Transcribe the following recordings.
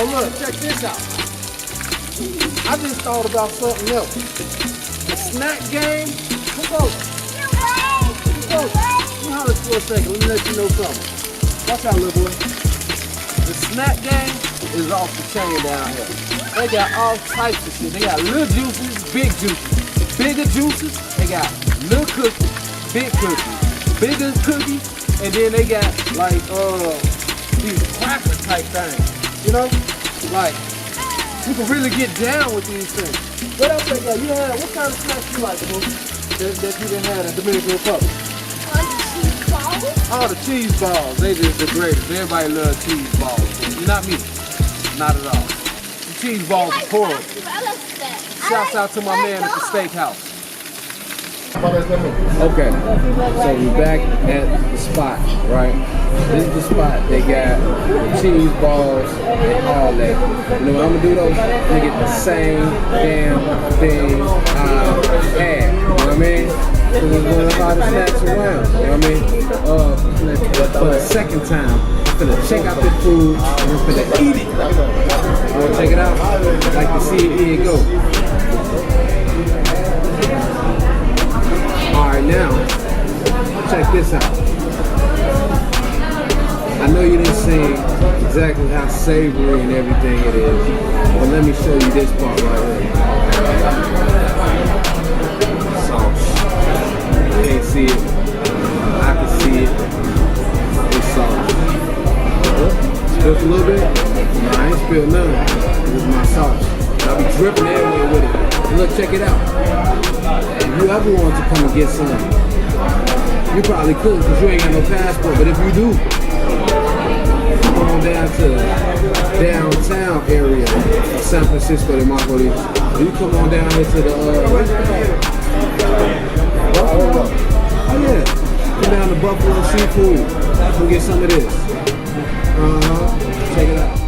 So look, check this out. I just thought about something else. The snack game. Come on. Let me holler for a second. Let me let you know something. Watch out, little boy. The snack game is off the chain down here. They got all types of shit. They got little juices, big juices. Bigger juices, they got little cookies, big cookies, bigger cookies, and then they got like these cracker type things. You know? Like you can really get down with these things. What else they got? You had what kind of snacks you like, boo? That you done had in Dominican Republic? Cheese balls? Oh, the cheese balls. They just the greatest. Everybody loves cheese balls. Not me. Not at all. The cheese balls are horrible. Shouts out to my man at the steakhouse. Okay, so we're back at the spot, right? This is the spot. They got the cheese balls and all that. You know what I'm gonna do though? I'm gonna get the same damn thing I had. You know what I mean? So we're going to buy the snacks around. You know what I mean? For the second time, I'm gonna check out the food and we're gonna eat it. You wanna check it out? I'd like to see it. Here you go. Alright, now, check this out. I know you didn't see exactly how savory and everything it is, but let me show you this part right here. Sauce. You can't see it. I can see it. It's sauce. Spilled a little bit? No, I ain't spilled none. It was my sauce. I'll be dripping everywhere with it. And look, check it out. If you ever want to come and get some, you probably could because you ain't got no passport. But if you do, come on down to the downtown area of San Francisco de Macorís. You come on down here to the oh yeah, come down to Buffalo Seafood. Come get some of this. Check it out.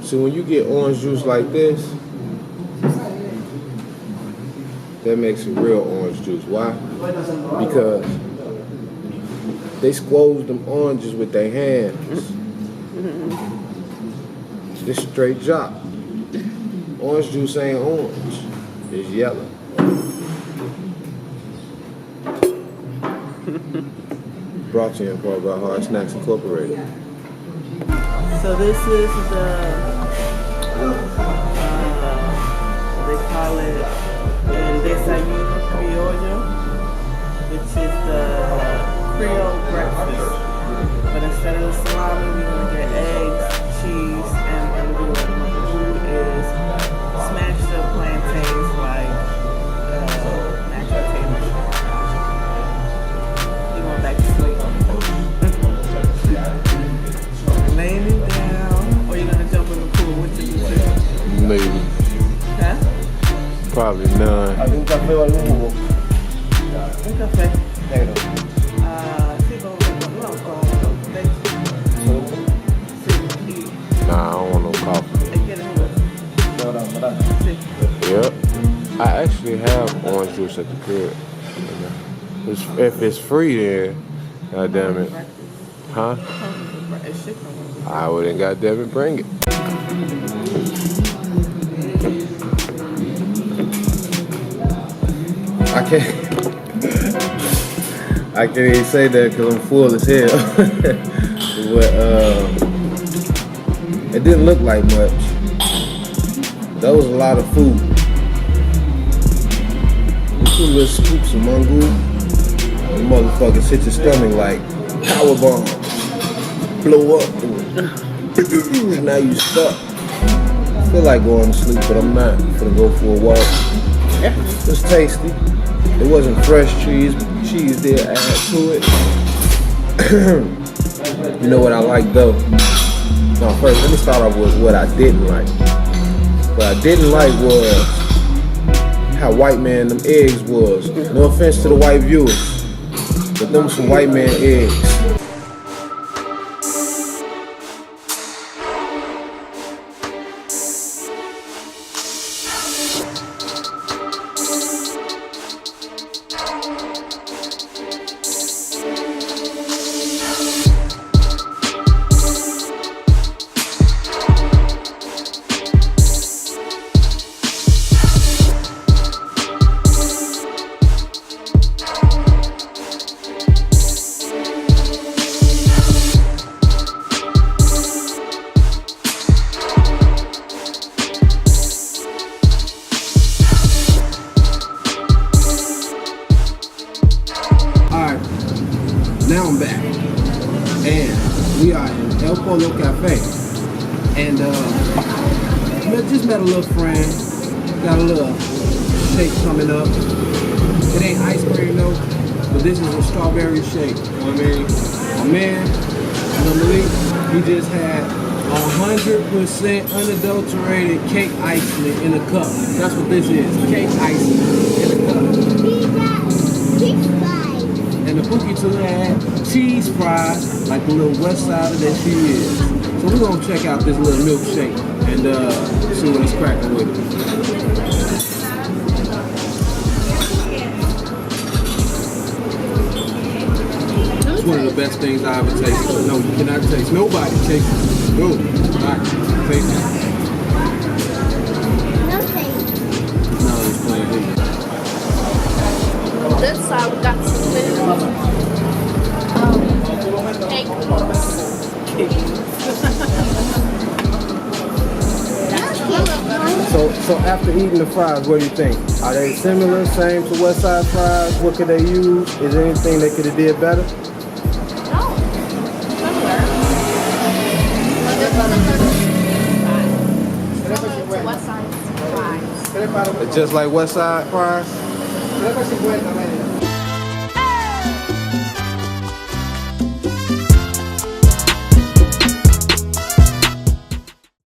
So when you get orange juice like this, that makes it real orange juice. Why? Because they squoze them oranges with their hands. It's straight jock. Orange juice ain't orange. It's yellow. Brought to you in part by Hard Snacks Incorporated. So this is the, they call it el desayuno criollo, which is the Creole breakfast. But instead of the salami, we're going to get eggs, cheese, and we're going to do what we're going to do is smash the plantains like mashed potatoes. You going back to sleep. Laying it down, or you're going to jump in the pool? What you do? Maybe. Huh? Probably none. ¿Algún café o algún jugo? Un café. Negro. Sí, con leche. Sí, y Nah, I don't want no coffee. quieren jugo. ¿Verdad? Sí. Yep. I actually have orange juice at the crib. If it's free then, god damn it. Huh? It's chicken. I wouldn't goddamn it bring it. I can't even say that because I'm full as hell. But it didn't look like much. That was a lot of food. 2 little scoops of mango, the motherfuckers hit your stomach like power bomb. Blow up. Now you stuck. I feel like going to sleep, but I'm not. I'm gonna go for a walk. It was tasty. It wasn't fresh cheese, but the cheese did add to it. You know what I like though? No, first let me start off with what I didn't like. What I didn't like was how white man them eggs was. No offense to the white viewers, but them some white man eggs. Now I'm back, and we are in El Polo Cafe, and just met a little friend, got a little shake coming up. It ain't ice cream though, but this is a strawberry shake. You know what I mean? My man, Dominican, he just had 100% unadulterated cake icing in a cup. That's what this is, cake icing in a cup. And the Pookie too had cheese fries, like the little West Sider that she is. So we're gonna check out this little milkshake and see what it's cracking with. It's one of the best things I ever tasted. No, you cannot taste. Nobody tastes it. No, not taste it. No taste. No, it's plain here. On this side, we got some cake. So after eating the fries, what do you think? Are they similar, same to West Side fries? What could they use? Is there anything they could have did better? No. Just like West Side fries?